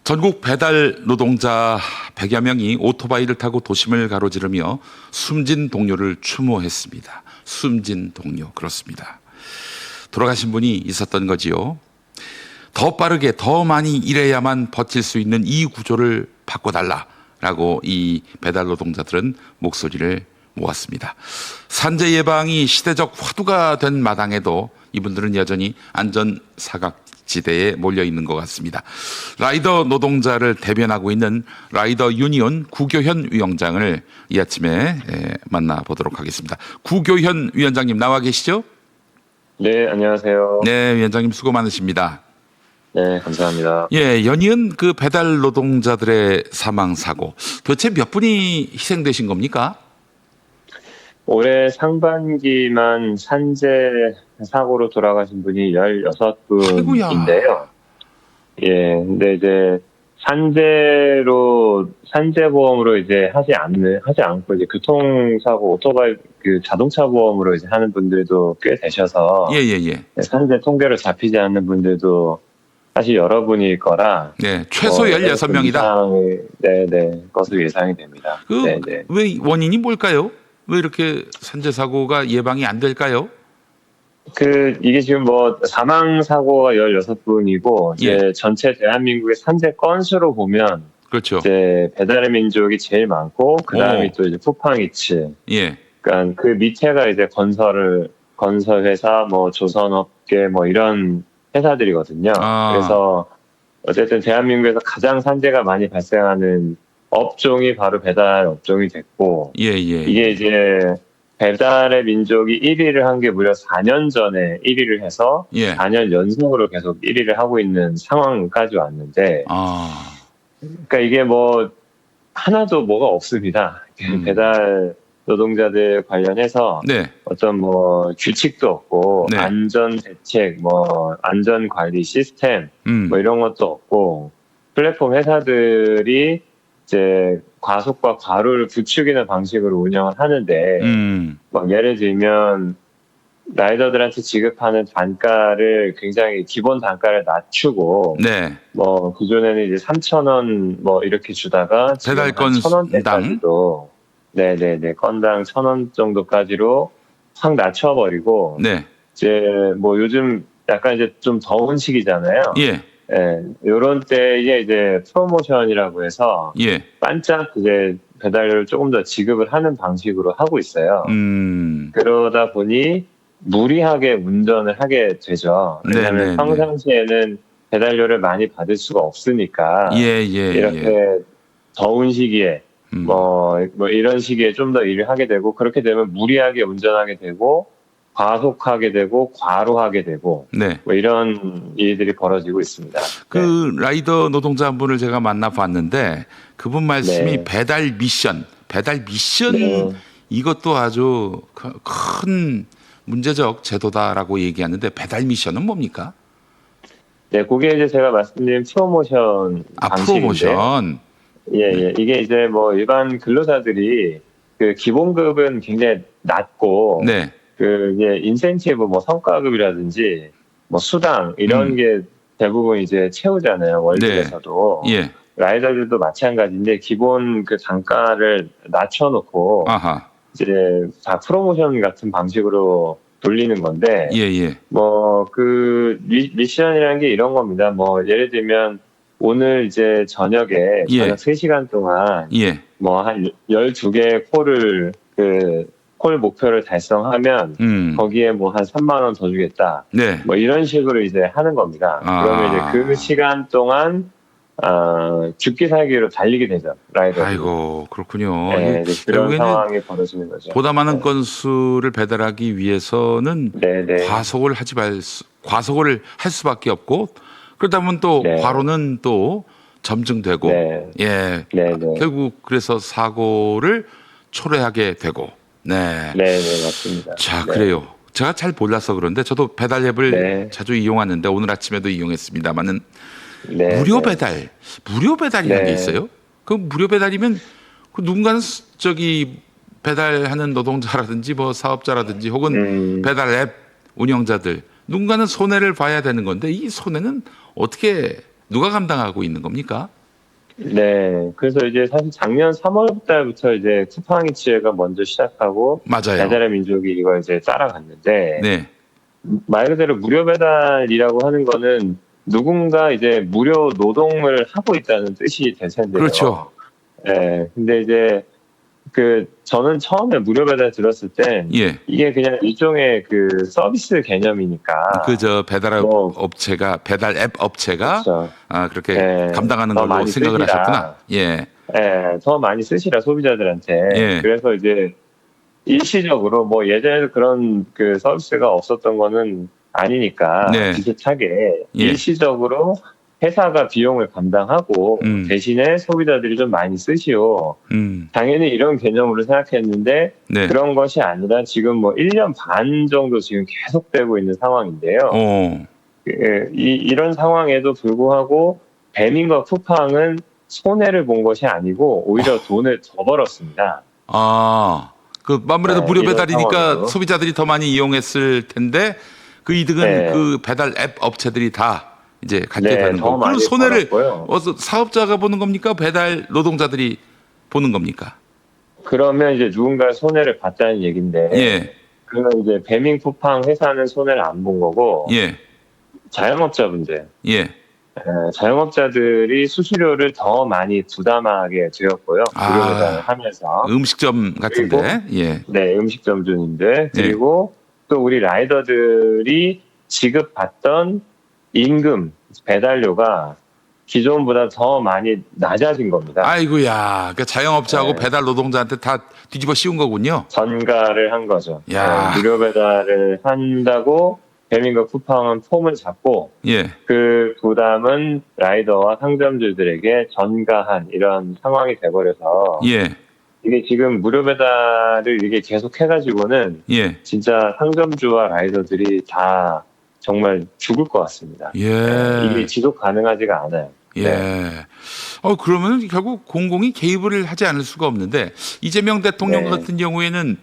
전국 배달 노동자 100여 명이 오토바이를 타고 도심을 가로지르며 숨진 동료를 추모했습니다. 숨진 동료, 그렇습니다. 돌아가신 분이 있었던 거지요. 더 빠르게 더 많이 일해야만 버틸 수 있는 이 구조를 바꿔달라라고 이 배달 노동자들은 목소리를 모았습니다. 산재 예방이 시대적 화두가 된 마당에도 이분들은 여전히 안전 사각지대에 몰려 있는 것 같습니다. 라이더 노동자를 대변하고 있는 라이더 유니온 구교현 위원장을 이 아침에 만나보도록 하겠습니다. 구교현 위원장님 나와 계시죠? 네, 안녕하세요. 네, 위원장님 수고 많으십니다. 네, 감사합니다. 예, 연이은 그 배달 노동자들의 사망 사고 도대체 몇 분이 희생되신 겁니까? 올해 상반기만 산재 사고로 돌아가신 분이 16분인데요. 예, 근데 이제 산재보험으로 이제 하지 않고 이제 교통사고, 오토바이, 자동차 보험으로 이제 하는 분들도 꽤 되셔서. 예. 산재 통계로 잡히지 않는 분들도 사실 여러분일 거라. 네, 최소 16명이다. 네, 것으로 예상이 됩니다. 네. 왜 원인이 뭘까요? 왜 이렇게 산재 사고가 예방이 안 될까요? 이게 지금 사망 사고가 16분이고, 이제 전체 대한민국의 산재 건수로 보면, 그렇죠. 이제 배달의 민족이 제일 많고, 그 다음이 또 이제 쿠팡이츠. 예. 그러니까 그 밑에가 이제 건설회사, 조선업계, 이런 회사들이거든요. 그래서 어쨌든 대한민국에서 가장 산재가 많이 발생하는 업종이 바로 배달 업종이 됐고, 이게 이제 배달의 민족이 1위를 한 게 무려 4년 전에 1위를 해서 4년 연속으로 계속 1위를 하고 있는 상황까지 왔는데, 그러니까 이게 하나도 뭐가 없습니다. 배달 노동자들 관련해서 어떤 규칙도 없고 안전 대책, 안전 관리 시스템 이런 것도 없고, 플랫폼 회사들이 이제 과속과 과로를 부추기는 방식으로 운영을 하는데, 예를 들면 라이더들한테 지급하는 단가를 굉장히 기본 단가를 낮추고, 기존에는 이제 3,000원 이렇게 주다가 배달 건당 네네네, 건당 1,000원 정도까지로 확 낮춰버리고, 이제 요즘 약간 이제 좀 더운 시기잖아요. 요런 때에 이제 프로모션이라고 해서 반짝 이제 배달료를 조금 더 지급을 하는 방식으로 하고 있어요. 그러다 보니 무리하게 운전을 하게 되죠. 왜냐하면 평상시에는 배달료를 많이 받을 수가 없으니까 이렇게 더운 시기에 이런 시기에 좀 더 일을 하게 되고, 그렇게 되면 무리하게 운전하게 되고 과속하게 되고 과로하게 되고 이런 일들이 벌어지고 있습니다. 라이더 노동자 한 분을 제가 만나봤는데 그분 말씀이 배달 미션 이것도 아주 큰 문제적 제도다라고 얘기하는데, 배달 미션은 뭡니까? 네, 그게 이제 제가 말씀드린 프로모션 방식인데, 프로모션. 이게 이제 일반 근로자들이 기본급은 굉장히 낮고, 인센티브, 성과급이라든지, 수당, 이런 게 대부분 이제 채우잖아요, 월급에서도. 라이더들도 마찬가지인데, 기본 단가를 낮춰놓고, 이제 다 프로모션 같은 방식으로 돌리는 건데, 미션이라는 게 이런 겁니다. 예를 들면, 오늘 이제 저녁에, 저녁 3시간 동안, 한 12개의 콜 목표를 달성하면 거기에 한 3만 원 더 주겠다. 이런 식으로 이제 하는 겁니다. 그러면 이제 그 시간 동안 죽기 살기로 달리게 되죠, 라이더. 아이고, 그렇군요. 그런 상황이 벌어지는 거죠. 보다 많은 건수를 배달하기 위해서는 과속을 할 수밖에 없고, 그러다 보면 또 과로는 또 점증되고, 결국 그래서 사고를 초래하게 되고. 네, 맞습니다. 자, 그래요. 제가 잘 몰라서 그런데 저도 배달 앱을 자주 이용하는데 오늘 아침에도 이용했습니다만은 무료 배달이라는 게 있어요. 그 무료 배달이면 누군가는 배달하는 노동자라든지 사업자라든지 혹은 배달 앱 운영자들 누군가는 손해를 봐야 되는 건데, 이 손해는 어떻게 누가 감당하고 있는 겁니까? 네. 그래서 이제 사실 작년 3월 달부터 이제 쿠팡이츠가 먼저 시작하고 맞아요. 배달의 민족이 이걸 이제 따라갔는데 네. 말 그대로 무료 배달이라고 하는 거는 누군가 이제 무료 노동을 하고 있다는 뜻이 될 텐데요. 그렇죠. 네. 근데 이제 저는 처음에 무료 배달 들었을 땐 예. 이게 그냥 일종의 그 서비스 개념이니까 배달 업체가 배달 앱 업체가 그렇죠. 그렇게 네. 감당하는 더 걸로 많이 생각을 쓰시라. 하셨구나. 예. 네, 더 많이 쓰시라 소비자들한테. 예. 그래서 이제 일시적으로 뭐 예전에도 그런 그 서비스가 없었던 거는 아니니까 네. 비슷하게 예. 일시적으로 회사가 비용을 감당하고 대신에 소비자들이 좀 많이 쓰시오. 당연히 이런 개념으로 생각했는데 네. 그런 것이 아니라 지금 뭐 1년 반 정도 지금 계속되고 있는 상황인데요. 이런 상황에도 불구하고 배민과 쿠팡은 손해를 본 것이 아니고 오히려 돈을 더 벌었습니다. 아무래도 무료 배달이니까 소비자들이 더 많이 이용했을 텐데 그 이득은 그 배달 앱 업체들이 다 이제 갖게 되는 거고. 그럼 손해를 사업자가 보는 겁니까? 배달 노동자들이 보는 겁니까? 그러면 이제 누군가 손해를 봤다는 얘기인데. 예. 그러면 이제 배민 쿠팡 회사는 손해를 안 본 거고. 예. 자영업자분들. 예. 자영업자들이 수수료를 더 많이 부담하게 되었고요. 무료 배달을 하면서. 음식점 같은데. 예. 네, 음식점 주인들. 그리고 또 우리 라이더들이 지급받던 임금, 배달료가 기존보다 더 많이 낮아진 겁니다. 아이고야. 그러니까 자영업자하고 배달 노동자한테 다 뒤집어 씌운 거군요. 전가를 한 거죠. 야. 무료 배달을 한다고 배민과 쿠팡은 폼을 잡고 그 부담은 라이더와 상점주들에게 전가한 이런 상황이 돼버려서 이게 지금 무료 배달을 이게 계속 해가지고는 진짜 상점주와 라이더들이 다 정말 죽을 것 같습니다. 이게 지속 가능하지가 않아요. 그러면 결국 공공이 개입을 하지 않을 수가 없는데 이재명 대통령 같은 경우에는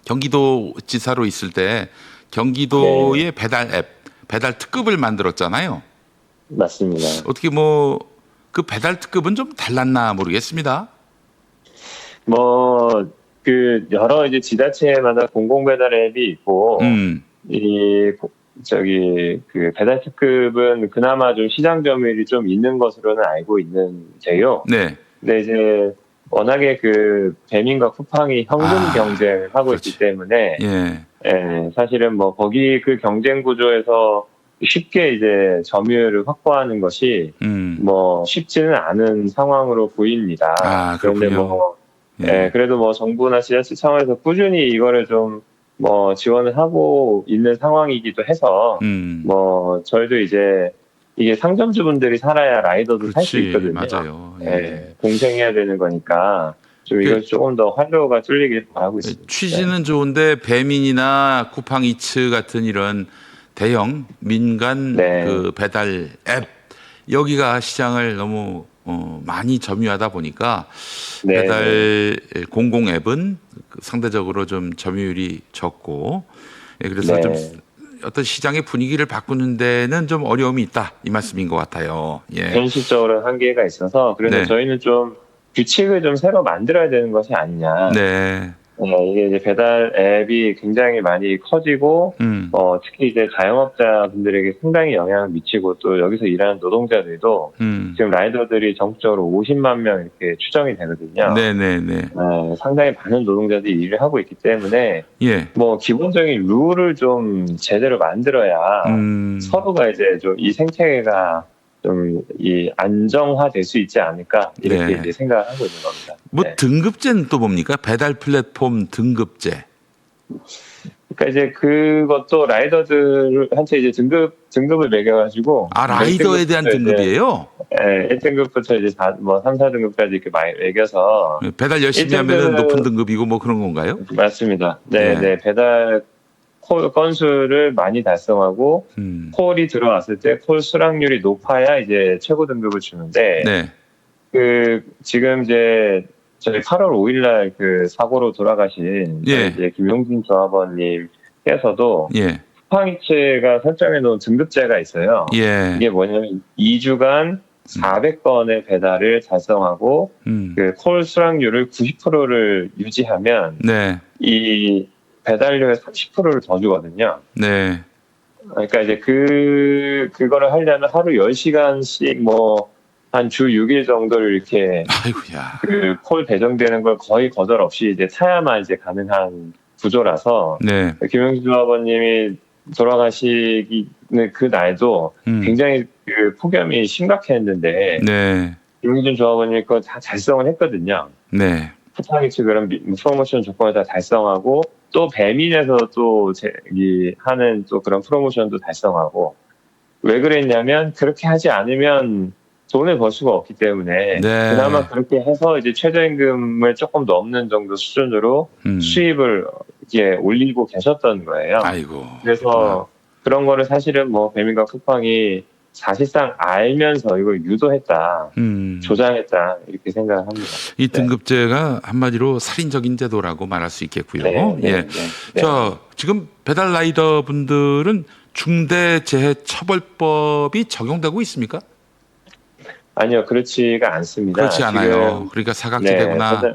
경기도지사로 있을 때 경기도의 배달 앱, 배달 특급을 만들었잖아요. 맞습니다. 어떻게 그 배달 특급은 좀 달랐나 모르겠습니다. 여러 이제 지자체마다 공공 배달 앱이 있고 그 배달 특급은 그나마 좀 시장 점유율이 좀 있는 것으로는 알고 있는데요. 네. 근데 이제 워낙에 그 배민과 쿠팡이 현금 경쟁을 하고 있기 때문에 사실은 거기 그 경쟁 구조에서 쉽게 이제 점유율을 확보하는 것이 쉽지는 않은 상황으로 보입니다. 그런데 그래도 정부나 지자체 차원에서 꾸준히 이거를 좀 지원을 하고 있는 상황이기도 해서 저희도 이제 이게 상점주분들이 살아야 라이더도 살 수 있거든요. 맞아요. 공생해야 되는 거니까 좀 이걸 조금 더 활로가 뚫리길 바라고 있습니다. 취지는 좋은데 배민이나 쿠팡이츠 같은 이런 대형 민간 그 배달 앱 여기가 시장을 너무 많이 점유하다 보니까 배달 공공 앱은 상대적으로 좀 점유율이 적고 그래서 좀 어떤 시장의 분위기를 바꾸는 데는 좀 어려움이 있다 이 말씀인 것 같아요. 현실적으로 한계가 있어서 그래서 저희는 좀 규칙을 좀 새로 만들어야 되는 것이 아니냐. 이게 이제 배달 앱이 굉장히 많이 커지고 특히 이제 자영업자분들에게 상당히 영향을 미치고 또 여기서 일하는 노동자들도 지금 라이더들이 전국적으로 50만 명 이렇게 추정이 되거든요. 상당히 많은 노동자들이 일을 하고 있기 때문에 기본적인 룰을 좀 제대로 만들어야 서로가 이제 좀 이 생태계가 좀 이 안정화될 수 있지 않을까 이렇게 이제 생각을 하고 있는 겁니다. 등급제는 또 뭡니까? 배달 플랫폼 등급제. 그러니까 이제 그것도 라이더들한테 이제 등급을 매겨가지고 라이더에 대한 등급이에요? 1등급부터 이제 3, 4등급까지 이렇게 매겨서 배달 열심히 하면 높은 등급이고 그런 건가요? 맞습니다. 배달 콜 건수를 많이 달성하고 콜이 들어왔을 때 콜 수락률이 높아야 이제 최고 등급을 주는데 지금 이제 저희 8월 5일날 그 사고로 돌아가신 이제 김용진 조합원님께서도 쿠팡이츠가 설정해 놓은 등급제가 있어요. 예. 이게 뭐냐면 2주간 400건의 배달을 달성하고 그 콜 수락률을 90%를 유지하면 네. 이 배달료의 30%를 더 주거든요. 네. 그러니까 이제 그거를 하려면 하루 10시간씩 뭐 한 주 6일 정도를 이렇게 아이고야. 그 콜 배정되는 걸 거의 거절 없이 이제 타야만 이제 가능한 구조라서 네. 김용진 조합원님이 돌아가시기는 그 날도 굉장히 그 폭염이 심각했는데 네. 김용진 조합원님이 그거 다 달성을 했거든요. 네. 쿠팡이츠 그런 프로모션 조건을 다 달성하고 또 배민에서 또 하는 또 그런 프로모션도 달성하고 왜 그랬냐면 그렇게 하지 않으면 돈을 벌 수가 없기 때문에 네. 그나마 그렇게 해서 이제 최저임금을 조금 넘는 정도 수준으로 수입을 이제 올리고 계셨던 거예요. 아이고. 그래서 그런 거를 사실은 뭐 배민과 쿠팡이 사실상 알면서 이걸 유도했다, 조장했다 이렇게 생각을 합니다. 이 등급제가 한마디로 살인적인 제도라고 말할 수 있겠고요. 네, 네, 예. 네. 자, 지금 배달 라이더 분들은 중대재해처벌법이 적용되고 있습니까? 아니요, 그렇지가 않습니다. 그렇지 않아요. 그러니까 사각지대구나. 네,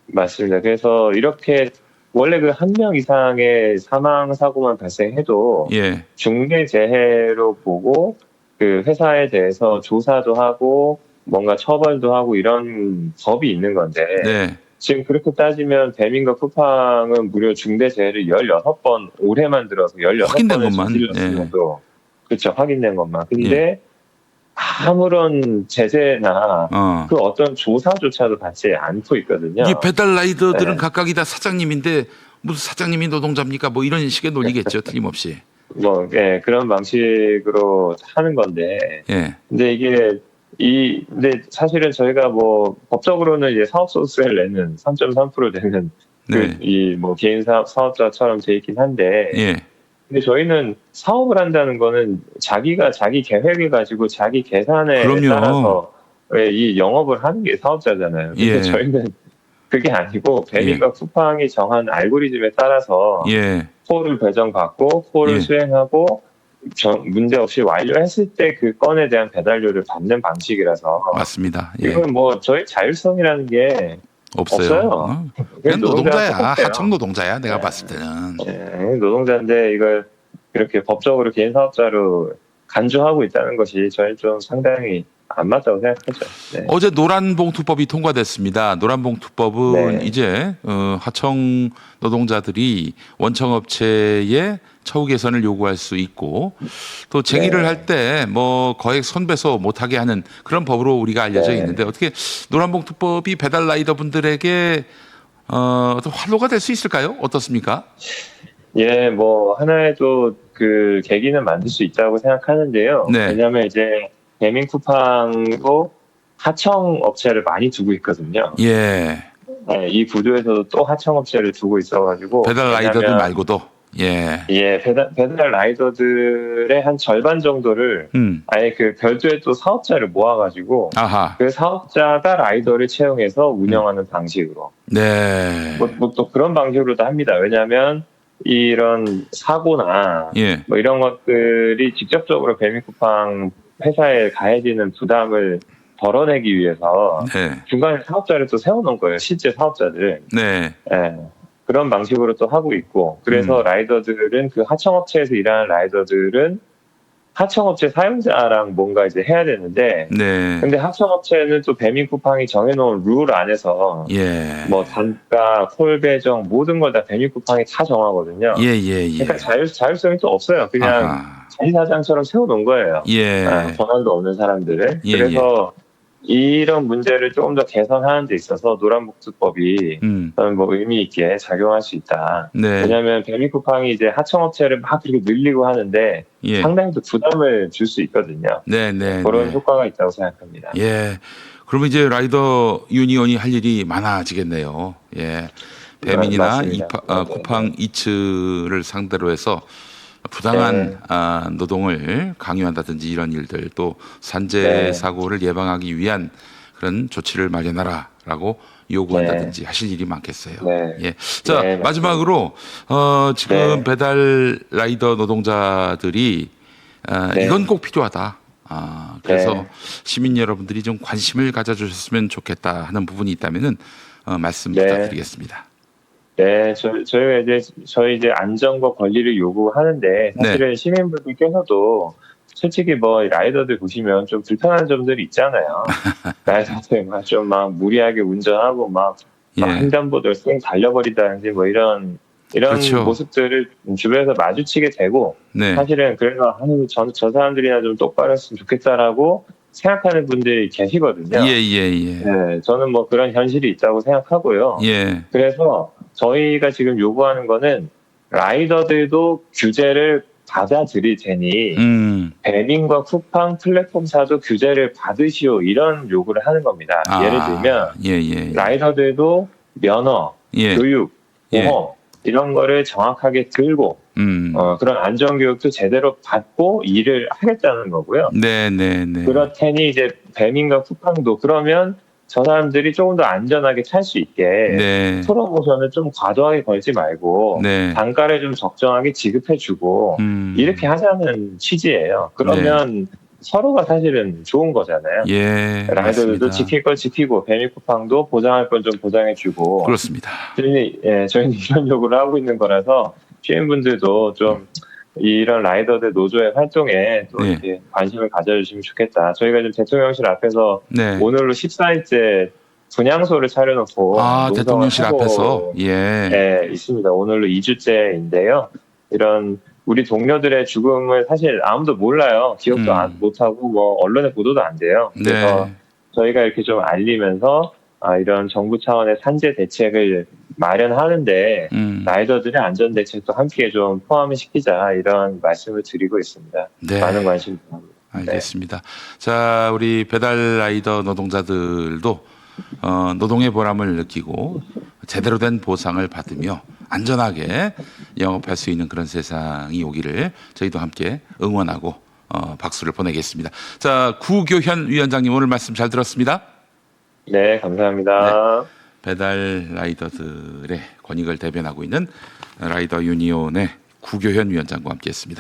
맞습니다. 그래서 이렇게 원래 그 한 명 이상의 사망 사고만 발생해도 예. 중대재해로 보고 그 회사에 대해서 조사도 하고 뭔가 처벌도 하고 이런 법이 있는 건데 네. 지금 그렇게 따지면 배민과 쿠팡은 무려 중대재해를 16번 올해만 들어서 16번을 확인된 것만. 저질렀음에도 그렇죠. 확인된 것만. 근데 아무런 제재나 그 어떤 조사조차도 받지 않고 있거든요. 이 배달 라이더들은 각각이 다 사장님인데 무슨 사장님이 노동자입니까? 뭐 이런 식의 논리겠죠. 틀림없이. 그런 방식으로 하는 건데. 예. 근데 근데 사실은 저희가 뭐 법적으로는 이제 사업소득세를 내는 3.3% 되는 개인 사업자처럼 돼 있긴 한데. 예. 근데 저희는 사업을 한다는 거는 자기가 자기 계획을 가지고 자기 계산에 따라서 이 영업을 하는 게 사업자잖아요. 근데 저희는 그게 아니고 배민과 쿠팡이 정한 알고리즘에 따라서 콜을 배정받고 콜을 수행하고 문제없이 완료했을 때 그 건에 대한 배달료를 받는 방식이라서 맞습니다. 이건 뭐 저희 자율성이라는 게 없어요. 그냥 노동자야. 하청 노동자야. 내가 봤을 때는. 노동자인데 이걸 이렇게 법적으로 개인 사업자로 간주하고 있다는 것이 저희 좀 상당히 안 맞다고 생각하죠. 네. 어제 노란봉투법이 통과됐습니다. 노란봉투법은 이제 하청 노동자들이 원청업체에 처우 개선을 요구할 수 있고 또 쟁의를 할 때 뭐 거액 손배소 못하게 하는 그런 법으로 우리가 알려져 있는데 어떻게 노란봉투법이 배달 라이더 분들에게 어떤 활로가 될 수 있을까요? 어떻습니까? 뭐 하나의 또 그 계기는 만들 수 있다고 생각하는데요. 왜냐하면 이제 배민 쿠팡도 하청 업체를 많이 두고 있거든요. 이 구조에서도 또 하청 업체를 두고 있어가지고 배달 라이더들 말고도 배달 라이더들의 한 절반 정도를 아예 그 별도의 또 사업자를 모아가지고 그 사업자가 라이더를 채용해서 운영하는 방식으로 뭐 또 그런 방식으로도 합니다. 왜냐하면 이런 사고나 뭐 이런 것들이 직접적으로 배민쿠팡 회사에 가해지는 부담을 덜어내기 위해서 중간에 사업자를 또 세워놓은 거예요. 실제 사업자들. 그런 방식으로 또 하고 있고 그래서 라이더들은 그 하청업체에서 일하는 라이더들은 하청업체 사용자랑 뭔가 이제 해야 되는데 근데 하청업체는 또 배민쿠팡이 정해놓은 룰 안에서 뭐 단가, 콜 배정 모든 걸 다 배민쿠팡이 다 정하거든요. 그러니까 자율성이 또 없어요. 그냥 자기 사장처럼 세워놓은 거예요. 권한도 없는 사람들을. 그래서 이런 문제를 조금 더 개선하는 데 있어서 노란봉투법이 저는 뭐 의미 있게 작용할 수 있다. 왜냐하면 배민쿠팡이 이제 하청업체를 막 그렇게 늘리고 하는데 상당히 또 부담을 줄 수 있거든요. 그런 효과가 있다고 생각합니다. 그러면 이제 라이더 유니온이 할 일이 많아지겠네요. 배민이나 쿠팡 이츠를 상대로 해서 부당한 노동을 강요한다든지 이런 일들 또 산재 사고를 예방하기 위한 그런 조치를 마련하라라고 요구한다든지 하실 일이 많겠어요. 네. 예. 자, 네, 마지막으로 지금 배달 라이더 노동자들이 이건 꼭 필요하다. 그래서 시민 여러분들이 좀 관심을 가져주셨으면 좋겠다 하는 부분이 있다면은 말씀 부탁드리겠습니다. 네, 저희 이제 안전과 권리를 요구하는데 사실은 시민분들께서도 솔직히 뭐 라이더들 보시면 좀 불편한 점들이 있잖아요. 라이더들 막 무리하게 운전하고 막 횡단보도를 쌩 달려버리다든지 뭐 이런 그렇죠. 모습들을 주변에서 마주치게 되고 사실은 그래서 저 사람들이나 좀 똑바로 했으면 좋겠다라고 생각하는 분들이 계시거든요. 네, 저는 뭐 그런 현실이 있다고 생각하고요. 그래서 저희가 지금 요구하는 거는 라이더들도 규제를 받아들일 테니 배민과 쿠팡 플랫폼사도 규제를 받으시오 이런 요구를 하는 겁니다. 예를 들면 라이더들도 면허, 교육, 보험 이런 거를 정확하게 들고 그런 안전교육도 제대로 받고 일을 하겠다는 거고요. 그렇다니 이제 배민과 쿠팡도 그러면 저 사람들이 조금 더 안전하게 탈 수 있게 프로모션을 좀 과도하게 걸지 말고 단가를 좀 적정하게 지급해주고 이렇게 하자는 취지예요. 그러면 서로가 사실은 좋은 거잖아요. 라이더들도 지킬 걸 지키고 배민쿠팡도 보장할 건 좀 보장해주고 그렇습니다. 저희는 이런 요구를 하고 있는 거라서 시민분들도 좀 이런 라이더들 노조의 활동에 또 이렇게 관심을 가져주시면 좋겠다. 저희가 지금 대통령실 앞에서 오늘로 14일째 분향소를 차려놓고 대통령실 앞에서 있습니다. 오늘로 2주째인데요. 이런 우리 동료들의 죽음을 사실 아무도 몰라요. 기억도 못하고 뭐 언론에 보도도 안 돼요. 그래서 저희가 이렇게 좀 알리면서 이런 정부 차원의 산재 대책을 마련하는데 라이더들의 안전 대책도 함께 좀 포함을 시키자 이런 말씀을 드리고 있습니다. 많은 관심 부탁드립니다. 알겠습니다. 자, 우리 배달 라이더 노동자들도 노동의 보람을 느끼고 제대로 된 보상을 받으며 안전하게 영업할 수 있는 그런 세상이 오기를 저희도 함께 응원하고 박수를 보내겠습니다. 자, 구교현 위원장님 오늘 말씀 잘 들었습니다. 네, 감사합니다. 배달 라이더들의 권익을 대변하고 있는 라이더 유니온의 구교현 위원장과 함께했습니다.